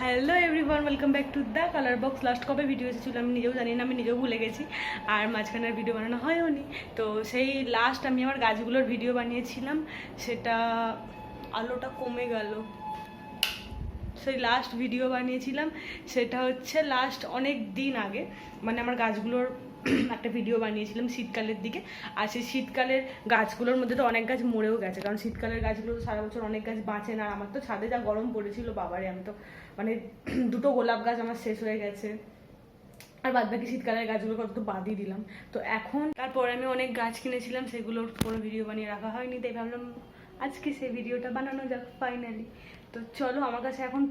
Hello everyone, welcome back to the colour box. Last কবে video এসেছিলো আমি নিজেও জানি না, আমি নিজেও ভুলে গেছি। আর মাঝখানের ভিডিও বানানো হয়ও নি। তো সেই লাস্ট আমি আমার গাছগুলোর ভিডিও বানিয়েছিলাম, সেটা আলোটা কমে গেল। সেই লাস্ট ভিডিও বানিয়েছিলাম সেটা হচ্ছে লাস্ট অনেক দিন আগে, মানে আমার গাছগুলোর একটা ভিডিও বানিয়েছিলাম শীতকালের দিকে। আর সেই শীতকালের গাছগুলোর মধ্যে তো অনেক গাছ মরেও গেছে, কারণ শীতকালের গাছগুলো তো সারা বছর অনেক গাছ বাঁচে না। আর আমার তো ছাদে যা গরম পড়েছিল বাবারে, আমি তো মানে দুটো গোলাপ গাছ আমার শেষ হয়ে গেছে, আর বাদ বাকি শীতকালের গাছগুলো কত তো বাদই দিলাম। তো এখন তারপরে আমি অনেক গাছ কিনেছিলাম, সেগুলোর কোনো ভিডিও বানিয়ে রাখা হয়নি, তাই ভাবলাম আজকে সেই ভিডিওটা বানানো যাক ফাইনালি। তো চলো, আমার কাছে এখন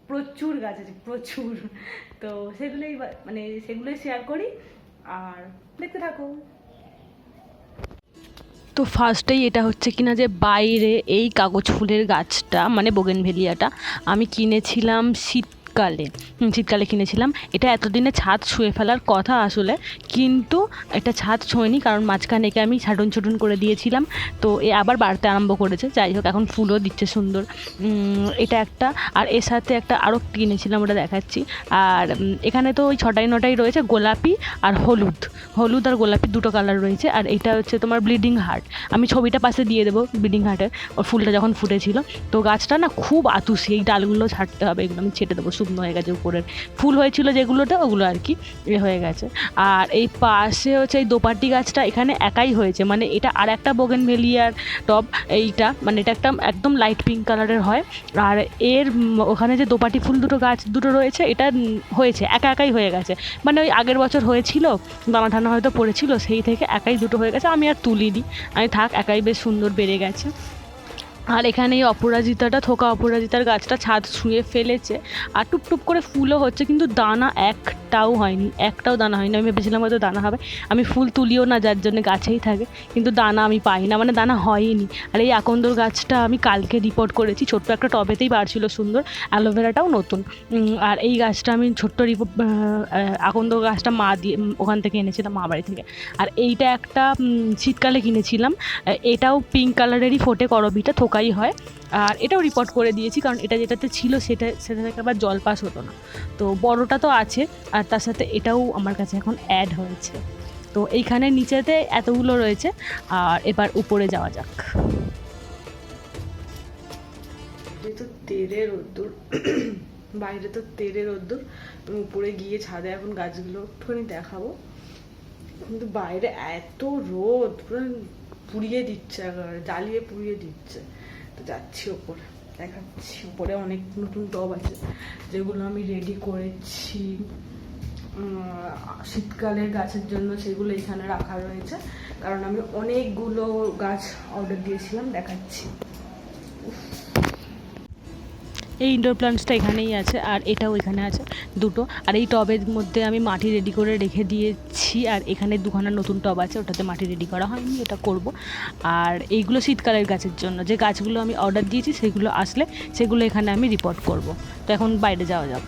প্রচুর গাছ আছে, প্রচুর। তো সেগুলোই শেয়ার করি আর দেখতে থাকো। তো ফার্স্টেই এটা হচ্ছে কিনা যে বাইরে এই কাগজ ফুলের গাছটা মানে বোগেনভেলিয়াটা আমি কিনেছিলাম শীতকালে কিনেছিলাম। এটা এতদিনে ছাদ ছুঁয়ে ফেলার কথা আসলে, কিন্তু এটা ছাদ ছোঁয়নি, কারণ মাঝখানে একে আমি ছাটন করে দিয়েছিলাম। তো এ আবার বাড়তে আরম্ভ করেছে, যাই হোক এখন ফুলও দিচ্ছে সুন্দর। এটা একটা, আর এর সাথে একটা আরও কিনেছিলাম, ওটা দেখাচ্ছি। আর এখানে তো ওই 6টায় রয়েছে গোলাপি আর হলুদ আর গোলাপি দুটো কালার রয়েছে। আর এটা হচ্ছে তোমার ব্লিডিং হার্ট, আমি ছবিটা পাশে দিয়ে দেবো ব্লিডিং হার্টের, ওর ফুলটা যখন ফুটেছিল। তো গাছটা না খুব আতুষি, এই ডালগুলো ছাড়তে হবে, এগুলো আমি ছেটে দেবো, শুকনো হয়ে গেছে উপরের ফুল হয়েছিল যেগুলোতে, ওগুলো আর কি হয়ে গেছে। আর এই পাশে হচ্ছে এই দোপাটি গাছটা এখানে একাই হয়েছে, মানে এটা আর একটা বোগেনভেলিয়ার টব। এইটা মানে এটা একটা একদম লাইট পিঙ্ক কালারের হয়। আর এর ওখানে যে দোপাটি ফুল গাছ দুটো রয়েছে, এটা হয়েছে একাই হয়ে গেছে, মানে ওই আগের বছর হয়েছিল, দানা ঠানা হয়তো পড়েছিল, সেই থেকে একাই দুটো হয়ে গেছে, আমি আর তুলিনি, আমি থাক একাই বেশ সুন্দর বেড়ে গেছে। আর এখানে এই থোকা অপরাজিতার গাছটা ছাদ ছুঁয়ে ফেলেছে, আর টুপটুপ করে ফুলও হচ্ছে, কিন্তু দানা একটাও দানা হয়নি। আমি ভেবেছিলাম হয়তো দানা হবে, আমি ফুল তুলিও না যার জন্য গাছেই থাকে, কিন্তু দানা আমি পাই না, মানে দানা হয়নি। আর এই আকন্দর গাছটা আমি কালকে রিপোর্ট করেছি, ছোট্ট একটা টবেতেই বাড়ছিল সুন্দর, অ্যালোভেরাটাও নতুন। আর এই গাছটা আমি ছোট্ট আকন্দ গাছটা ওখান থেকে এনেছিলাম, মা বাড়ি থেকে। আর এইটা একটা শীতকালে কিনেছিলাম, এটাও পিঙ্ক কালারেরই ফোটে, করবিটা থোকাই হয়। আর এটাও রিপোর্ট করে দিয়েছি, কারণ এটা যেটাতে ছিল সেটা থেকে আবার জল পাস হতো না। তো বড়টা তো আছে, আর তার সাথে এটাও আমার কাছে এখন অ্যাড হয়েছে। তো এইখানে নিচেতে এতগুলো রয়েছে, আর এবার উপরে যাওয়া যাক। তো তেরে রোদ্দুর, বাইরে তো তেরে রোদ্দুর, আমি উপরে গিয়ে ছাদে এখন গাছগুলো একটুখানি দেখাবো, কিন্তু বাইরে এত রোদ, পুরো পুড়িয়ে দিচ্ছে, জ্বালিয়ে পুড়িয়ে দিচ্ছে। তো যাচ্ছি ওপরে, দেখাচ্ছি। উপরে অনেক নতুন টব আছে যেগুলো আমি রেডি করেছি শীতকালের গাছের জন্য, সেগুলো এখানে রাখা রয়েছে, কারণ আমি অনেকগুলো গাছ অর্ডার দিয়েছিলাম, দেখাচ্ছি। এই ইনডোর প্লান্টসটা এখানেই আছে, আর এটাও এখানে আছে দুটো। আর এই টবের মধ্যে আমি মাটি রেডি করে রেখে দিয়েছি, আর এখানে দুখানা নতুন টব আছে, ওটাতে মাটি রেডি করা হয়নি, ওটা করব। আর এইগুলো শীতকালের গাছের জন্য, যে গাছগুলো আমি অর্ডার দিয়েছি সেগুলো আসলে সেগুলো এখানে আমি রিপোর্ট করব। তো এখন বাইরে যাওয়া যাক।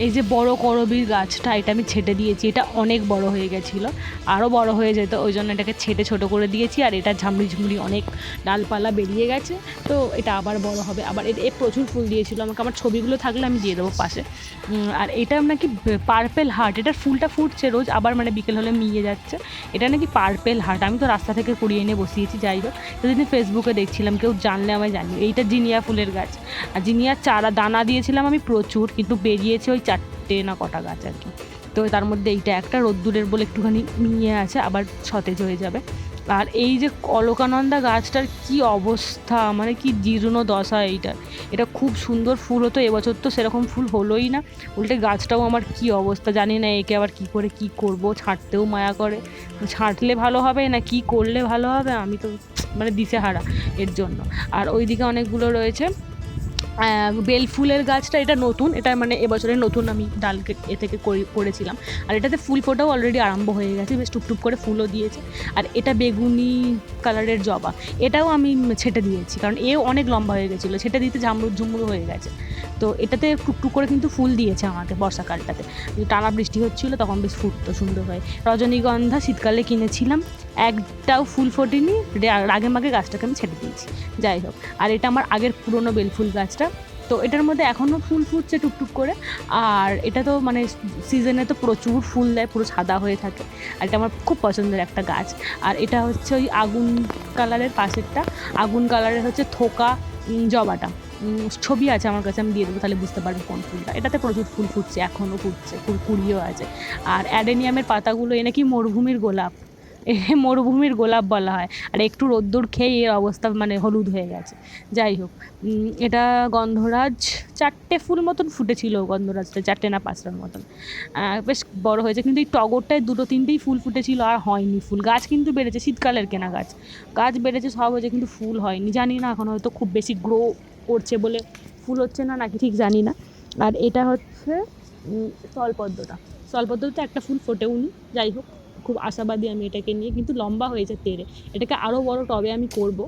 এই যে বড় করবীর গাছটা, এটা আমি ছেটে দিয়েছি, এটা অনেক বড় হয়ে গেছিলো, আরও বড় হয়ে যেত, ওই জন্য এটাকে ছেটে ছোটো করে দিয়েছি। আর এটা ঝামড়ি অনেক ডালপালা বেরিয়ে গেছে, তো এটা আবার বড় হবে। আবার এ প্রচুর ফুল দিয়েছিল আমাকে, আমার ছবিগুলো থাকলে আমি দিয়ে দেবো পাশে। আর এটা নাকি পার্পেল হার্ট, এটার ফুলটা ফুটছে রোজ, আবার মানে বিকেল হলে মিয়ে যাচ্ছে। এটা নাকি পার্পেল হার্ট, আমি তো রাস্তা থেকে কুড়িয়ে এনে বসিয়েছি। যাই হোক, সেদিন ফেসবুকে দেখছিলাম, কেউ জানলে আমায় জানি। এইটা জিনিয়া ফুলের গাছ, আর জিনিয়ার চারা দানা দিয়েছিলাম আমি প্রচুর, কিন্তু বেরিয়েছে ওই 4টে না কটা গাছ আর কি। তো তার মধ্যে এইটা একটা রোদ্দুরের বলে একটুখানি মিয়ে আছে, আবার সতেজ হয়ে যাবে। আর এই যে অলকানন্দা গাছটার কি অবস্থা, মানে কি জীর্ণ দশা এইটার। এটা খুব সুন্দর ফুল হতো, এবছর তো সেরকম ফুল হলোই না, উল্টে গাছটাও আমার কি অবস্থা, জানি না একে আবার কি করে কি করব, ছাঁটতেও মায়া করে, ছাঁটলে ভালো হবে না কি করলে ভালো হবে, আমি তো মানে দিশেহারা এর জন্য। আর ওইদিকে অনেকগুলো রয়েছে বেল ফুলের গাছটা এটা নতুন, এটা মানে এবছরের নতুন আমি ডাল এ থেকে করেছিলাম। আর এটাতে ফুল ফোটাও অলরেডি আরম্ভ হয়ে গেছে, বেশ টুকটুক করে ফুলও দিয়েছে। আর এটা বেগুনি কালারের জবা, এটাও আমি ছেটে দিয়েছি, কারণ এও অনেক লম্বা হয়ে গেছিলো, ছেটে দিতে ঝুমরু হয়ে গেছে। তো এটাতে টুকটুক করে কিন্তু ফুল দিয়েছে আমাকে বর্ষাকালটাতে, টানা বৃষ্টি হচ্ছিলো তখন বেশ ফুটতো সুন্দর হয়। রজনীগন্ধা শীতকালে কিনেছিলাম, একটাও ফুল ফোটেনি, আগে মাগে গাছটাকে আমি ছেটে দিয়েছি। যাই হোক, আর এটা আমার আগের পুরনো বেলফুল গাছটা, তো এটার মধ্যে এখনও ফুল ফুটছে টুকটুক করে। আর এটা তো মানে সিজনে তো প্রচুর ফুল দেয়, পুরো সাদা হয়ে থাকে। আর এটা আমার খুব পছন্দের একটা গাছ। আর এটা হচ্ছে ওই আগুন কালারের পাশেরটা, আগুন কালারের হচ্ছে থোকা জবাটা, ছবি আছে আমার কাছে, আমি দিয়ে দেবো, তাহলে বুঝতে পারবে কোন ফুলটা। এটাতে প্রচুর ফুল ফুটছে, এখনও ফুটছে, ফুল কুড়িয়েও আছে। আর অ্যাডেনিয়ামের পাতাগুলো এ নাকি মরুভূমির গোলাপ, মরুভূমির গোলাপ বলা হয়। আর একটু রোদ্দুর খেয়ে এর অবস্থা মানে হলুদ হয়ে গেছে। যাই হোক, এটা গন্ধরাজ 4টে ফুল মতন ফুটেছিল, গন্ধরাজটা 4টে না 5টার মতন, বেশ বড় হয়েছে। কিন্তু এই টগরটায় 2-3টেই ফুল ফুটেছিল, আর হয়নি ফুল। গাছ কিন্তু বেড়েছে, শীতকালের কেনা গাছ বেড়েছে, সব হয়েছে, কিন্তু ফুল হয়নি। জানি না এখন হয়তো খুব বেশি গ্রো করছে বলে ফুল হচ্ছে না নাকি ঠিক জানি না। আর এটা হচ্ছে স্থলপদ্মটা একটা ফুল ফোটেও নি। যাই হোক, খুব আশাবাদী আমি এটাকে নিয়ে, কিন্তু লম্বা হয়েছে তেড়ে, এটাকে আরও বড় টবে আমি করব,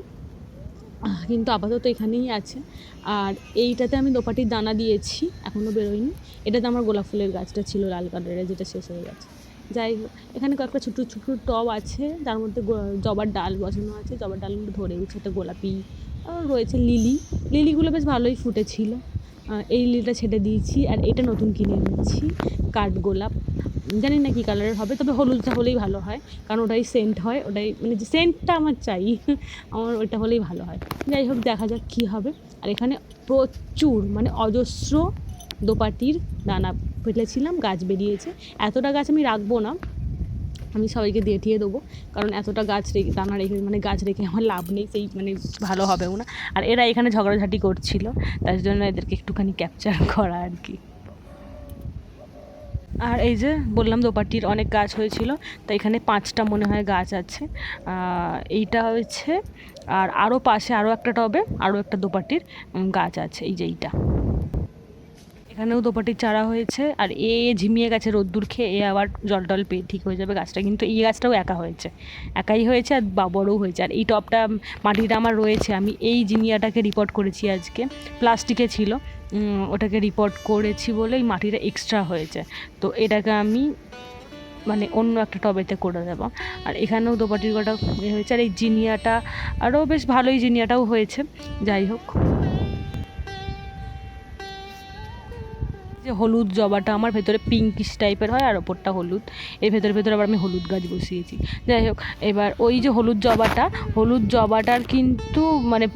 কিন্তু আপাতত এখানেই আছে। আর এইটাতে আমি দোপাটির দানা দিয়েছি, এখনও বেরোয়নি। এটাতে আমার গোলাপ ফুলের গাছটা ছিল লাল কালারের, যেটা শেষ হয়ে গেছে। যাই হোক, এখানে কয়েকটা ছোটো ছোটো টব আছে, তার মধ্যে জবার ডাল বসানো আছে, জবার ডালগুলো ধরে উঠছে, একটা গোলাপি রয়েছে, লিলিগুলো বেশ ভালোই ফুটেছিল। এই লিলিটা ছেটে দিয়েছি। আর এটা নতুন কিনে নিচ্ছি, কাঠগোলাপ, জানি না কী কালারের হবে, তবে হলুদটা হলেই ভালো হয়, কারণ ওটাই সেন্ট হয়, ওটাই মানে যে সেন্টটা আমার চাই, আমার ওইটা হলেই ভালো হয়। যাই হোক, দেখা যাক কী হবে। আর এখানে প্রচুর মানে অজস্র দোপাটির দানা ফেলেছিলাম, গাছ বেরিয়েছে। এতটা গাছ আমি রাখবো না, আমি সবাইকে দিয়ে দেবো, কারণ এতটা দানা রেখে মানে গাছ রেখে আমার লাভ নেই, সেই মানে ভালো হবেও না। আর এরা এখানে ঝগড়াঝাটি করছিল, তার জন্য এদেরকে একটুখানি ক্যাপচার করা আর কি। আর এই যে বললাম দোপাটির অনেক গাছ হয়েছিল, তো এখানে 5টা মনে হয় গাছ আছে। এইটা হয়েছে, আর আরও পাশে আরও একটা টবে আরও একটা দোপাটির গাছ আছে, এই যে এইটা, এখানেও দোপাটির চারা হয়েছে। আর ঝিমিয়ে গেছে রোদ্দুর খেয়ে, আবার জল টল পেয়ে ঠিক হয়ে যাবে গাছটা। কিন্তু এই গাছটাও একাই হয়েছে, আর বড়ও হয়েছে। আর এই টবটা মাটিটা আমার রয়েছে, আমি এই জিনিয়াটাকে রিপোর্ট করেছি আজকে, প্লাস্টিকে ছিল, ওটাকে রিপোর্ট করেছি বলে এই মাটিটা এক্সট্রা হয়েছে। তো এটাকে আমি মানে অন্য একটা টবেতে করে দেবো। আর এখানেও দোপাটির গোটা হয়েছে। আর এই জিনিয়াটা আরও বেশ ভালোই, জিনিয়াটাও হয়েছে। যাই হোক, যে হলুদ জবাটা আমার ভেতরে পিঙ্কিশ টাইপের হয়, আর ওপরটা হলুদ, এর ভেতরে আবার আমি হলুদ গাছ বসিয়েছি। যাই হোক, এবার ওই যে হলুদ জবাটার কিন্তু মানে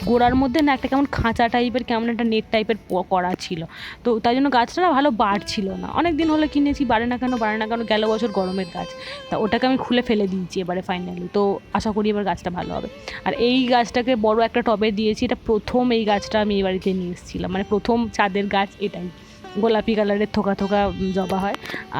গোড়ার মধ্যে না একটা কেমন খাঁচা টাইপের, কেমন একটা নেট টাইপের করা ছিল, তো তাই জন্য গাছটা না ভালো বাড়ছিল না। অনেক দিন হলে কিনেছি, বাড়ে না কেন গেল বছর গরমের গাছ, তা ওটাকে আমি খুলে ফেলে দিয়েছি এবারে ফাইনালি। তো আশা করি এবার গাছটা ভালো হবে। আর এই গাছটাকে বড় একটা টবে দিয়েছি, এটা প্রথম এই গাছটা আমি এই বাড়িতে নিয়ে এসেছিলাম, মানে প্রথম ছাদের গাছ এটাই, গোলাপি কালারের থোকা জবা হয়।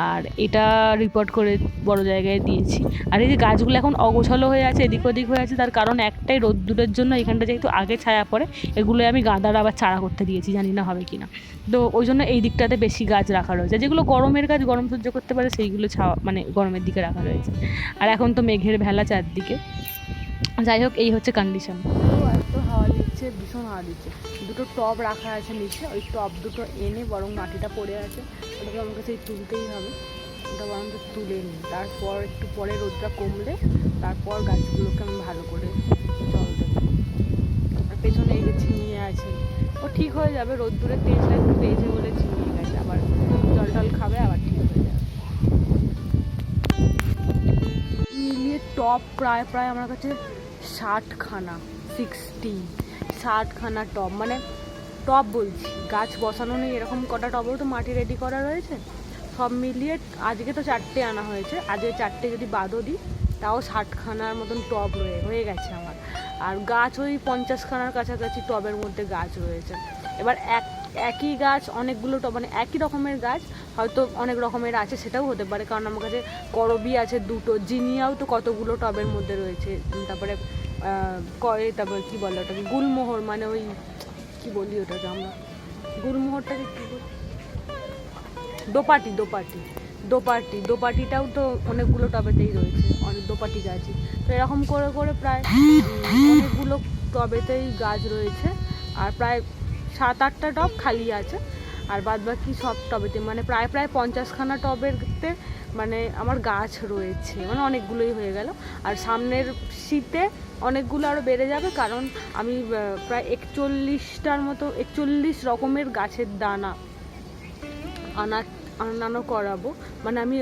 আর এটা রিপোর্ট করে বড় জায়গায় দিয়েছি। আর এই যে গাছগুলো এখন অগোছালো হয়ে আছে, এদিক ওদিক হয়ে আছে, তার কারণ একটাই, রোদ্দুরের জন্য এখানটা যেহেতু আগে ছায়া পড়ে, এগুলো আমি গাঁদার আবার চারা করতে দিয়েছি, জানি না হবে কি না। তো ওই জন্য এই দিকটাতে বেশি গাছ রাখা রয়েছে, যেগুলো গরমের গাছ, গরম সহ্য করতে পারে, সেইগুলো মানে গরমের দিকে রাখা রয়েছে। আর এখন তো মেঘের ভেলা চারদিকে। যাই হোক, এই হচ্ছে কন্ডিশন। এত হাওয়া দিচ্ছে, ভীষণ হাওয়া দিচ্ছে। দুটো টব রাখা আছে নিচে, ওই টব দুটো এনে বরং মাটিটা পড়ে আছে, ওটাকে আমার কাছে তুলতেই হবে, ওটা বরং তুলে নিই। তারপর একটু পরে রোদটা কমলে তারপর গাছগুলোকে আমি ভালো করে জল দেবো। আর পেছনে এই যে ছিনিয়ে আছে, ও ঠিক হয়ে যাবে, রোদ্দুরের তেজটা একটু পেয়েছে বলে ছিনিয়ে গেছে, আবার জল টল খাবে, আবার ঠিক হয়ে যাবে। মিলিয়ে টব প্রায় আমার কাছে 60খানা, 60খানা টব, মানে টব বলছি, গাছ বসানো নেই এরকম কটা টবেও তো মাটি রেডি করা রয়েছে। সব মিলিয়ে আজকে তো 4টে আনা হয়েছে, আজকে 4টে যদি বাদও দিই তাও 60খানার মতন টব হয়ে গেছে আমার। আর গাছ ওই 50খানার কাছাকাছি টবের মধ্যে গাছ রয়েছে। এবার একই গাছ অনেকগুলো টব, মানে একই রকমের গাছ হয়তো অনেক রকমের আছে, সেটাও হতে পারে, কারণ আমার কাছে করবি আছে 2টো, জিনিয়াও তো কতগুলো টবের মধ্যে রয়েছে, তারপরে কী বলে ওটাকে, গুলমোহর, মানে ওই কী কি বলি ওটাকে আমরা, গুরমোহরটাকে কী বলি, দোপাটি দোপাটি দোপাটি দোপাটিটাও তো অনেকগুলো টবেতেই রয়েছে, অনেক দোপাটি গাছই। তো এরকম করে করে প্রায় অনেকগুলো টবেতেই গাছ রয়েছে, আর প্রায় 7-8টা টব খালি আছে, আর বাদ বাকি সব টবেতে মানে প্রায় 50খানা টবেতে মানে আমার গাছ রয়েছে, মানে অনেকগুলোই হয়ে গেল। আর সামনের শীতে অনেকগুলো আরও বেড়ে যাবে, কারণ আমি প্রায় 41টার মতো 41 রকমের গাছের দানা আনানো করাবো। মানে আমি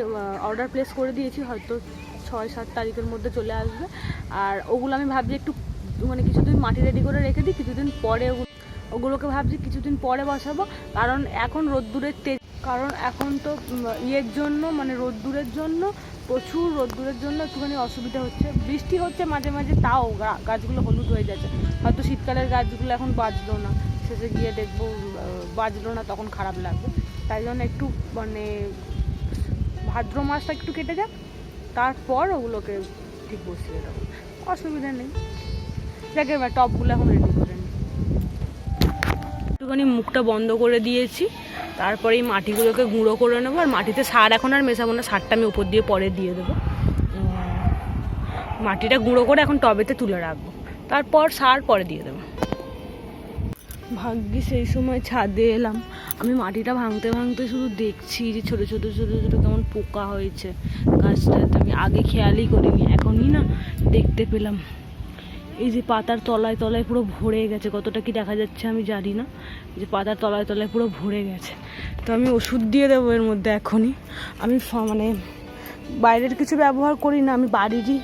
অর্ডার প্লেস করে দিয়েছি, হয়তো 6-7 তারিখের মধ্যে চলে আসবে। আর ওগুলো আমি ভাবছি একটু মানে কিছুদিন মাটি রেডি করে রেখে দিই, কিছুদিন পরে ওগুলোকে ভাবছি কিছুদিন পরে বসাবো। কারণ এখন কারণ এখন তো ইয়ের জন্য মানে রোদ্দুরের জন্য, প্রচুর রোদ্দুরের জন্য একটুখানি অসুবিধা হচ্ছে। বৃষ্টি হচ্ছে মাঝে মাঝে, তাও গাছগুলো হলুদ হয়ে যাচ্ছে। হয়তো শীতকালের গাছগুলো এখন বাঁচলো না, শেষে গিয়ে দেখবো বাঁচলো না, তখন খারাপ লাগবে। তাই জন্য একটু মানে ভাদ্র মাসটা একটু কেটে যাক, তারপর ওগুলোকে ঠিক বসিয়ে দেবো, অসুবিধা নেই। দেখে এবার টবগুলো এখন রেডি করে নিই। একটুখানি মুখটা বন্ধ করে দিয়েছি, তারপরে এই মাটিগুলোকে গুঁড়ো করে নেবো। আর মাটিতে সার এখন আর মেশাবো না, সারটা আমি উপর দিয়ে পরে দিয়ে দেবো। মাটিটা গুঁড়ো করে এখন টবেতে তুলে রাখবো, তারপর সার পরে দিয়ে দেবো। ভাগ্যি সেই সময় ছাদে এলাম, আমি মাটিটা ভাঙতে ভাঙতে শুধু দেখছি যে ছোটো ছোটো ছোটো ছোটো কেমন পোকা হয়েছে গাছটাতে। আমি আগে খেয়ালই করিনি, এখনই না দেখতে পেলাম। এই যে পাতার তলায় তলায় পুরো ভরে গেছে, কতটা কি দেখা যাচ্ছে আমি জানি না, যে পাতার তলায় তলায় পুরো ভরে গেছে। তো আমি ওষুধ দিয়ে দেবো এর মধ্যে এখনই। আমি মানে বাইরের কিছু ব্যবহার করি না, আমি বাড়িরই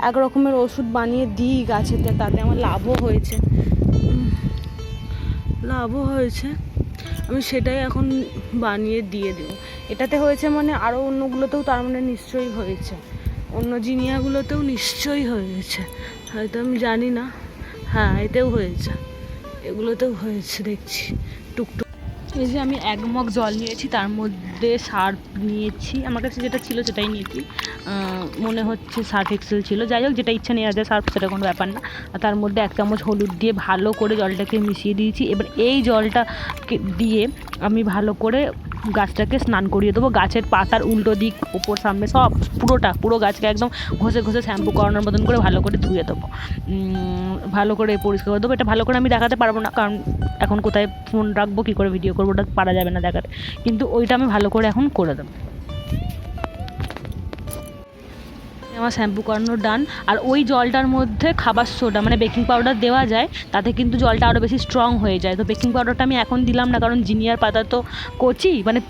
এক রকমের ওষুধ বানিয়ে দিই গাছেতে, তাতে আমার লাভও হয়েছে। আমি সেটাই এখন বানিয়ে দিয়ে দেবো। এটাতে হয়েছে মানে আরও অন্যগুলোতেও তার মানে নিশ্চয়ই হয়েছে, অন্য জিনিয়াগুলোতেও নিশ্চয়ই হয়েছে, হয়তো আমি জানি না। হ্যাঁ, এতেও হয়েছে, এগুলোতেও হয়েছে দেখছি টুকটুক। এই যে আমি 1 মগ জল নিয়েছি, তার মধ্যে সার্ফ নিয়েছি, আমার কাছে যেটা ছিল সেটাই নিয়েছি, মনে হচ্ছে সার্ফ এক্সেল ছিল। যাই হোক, যেটা ইচ্ছা নেওয়া যায়, সার্ফ সেটা কোনো ব্যাপার না। আর তার মধ্যে 1 চামচ হলুদ দিয়ে ভালো করে জলটাকে মিশিয়ে দিয়েছি। এবার এই জলটাকে দিয়ে আমি ভালো করে গাছটাকে স্নান করিয়ে দেবো। গাছের পাতার উল্টো দিক, ওপর সামনে সব পুরো গাছকে একদম ঘষে ঘষে শ্যাম্পু করানোর মতন করে ভালো করে ধুয়ে দেবো, ভালো করে পরিষ্কার করে দেবো। এটা ভালো করে আমি দেখাতে পারবো না, কারণ এখন কোথায় ফোন রাখবো, কী করে ভিডিও করবো, ওটা পারা যাবে না দেখাতে, কিন্তু ওইটা আমি ভালো করে এখন করে দেবো। আমার শ্যাম্পু করানো ডান। আর ওই জলটার মধ্যে খাবার সোডা মানে বেকিং পাউডার দেওয়া যায়, তাতে কিন্তু জলটা আরও বেশি স্ট্রং হয়ে যায়। তো বেকিং পাউডারটা আমি এখন দিলাম না, কারণ জিনিয়ার পাতা তো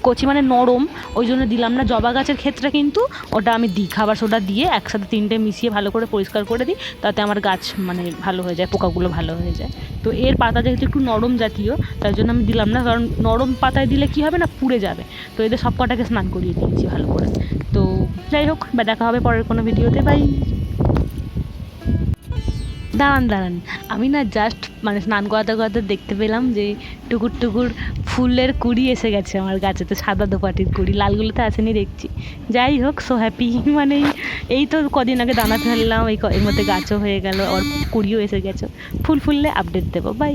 কচি মানে নরম, ওই জন্য দিলাম না। জবা গাছের ক্ষেত্রে কিন্তু ওটা আমি দিই, খাবার সোডা দিয়ে একসাথে 3টে মিশিয়ে ভালো করে পরিষ্কার করে দিই, তাতে আমার গাছ মানে ভালো হয়ে যায়, পোকাগুলো ভালো হয়ে যায়। তো এর পাতা যেহেতু একটু নরম জাতীয়, তাই জন্য আমি দিলাম না, কারণ নরম পাতায় দিলে কি হবে না, পুড়ে যাবে। তো এদের সব কটাকে স্নান করিয়ে দিয়েছি ভালো করে। তো যাই হোক, বা দেখা হবে পরের কোনো ভিডিওতে, বাই। দাঁড়ান, আমি না জাস্ট মানে স্নান করাতে করাতে দেখতে পেলাম যে টুকুর টুকুর ফুলের কুড়ি এসে গেছে আমার গাছেতে, সাদা দোপাটির কুড়ি, লালগুলোতে আসেনি দেখছি। যাই হোক, সো হ্যাপি। মানে এই তো কদিন আগে দানা ফেললাম, এর মধ্যে গাছও হয়ে গেল, আর কুড়িও এসে গেছে। ফুল ফুললে আপডেট দেবো, বাই।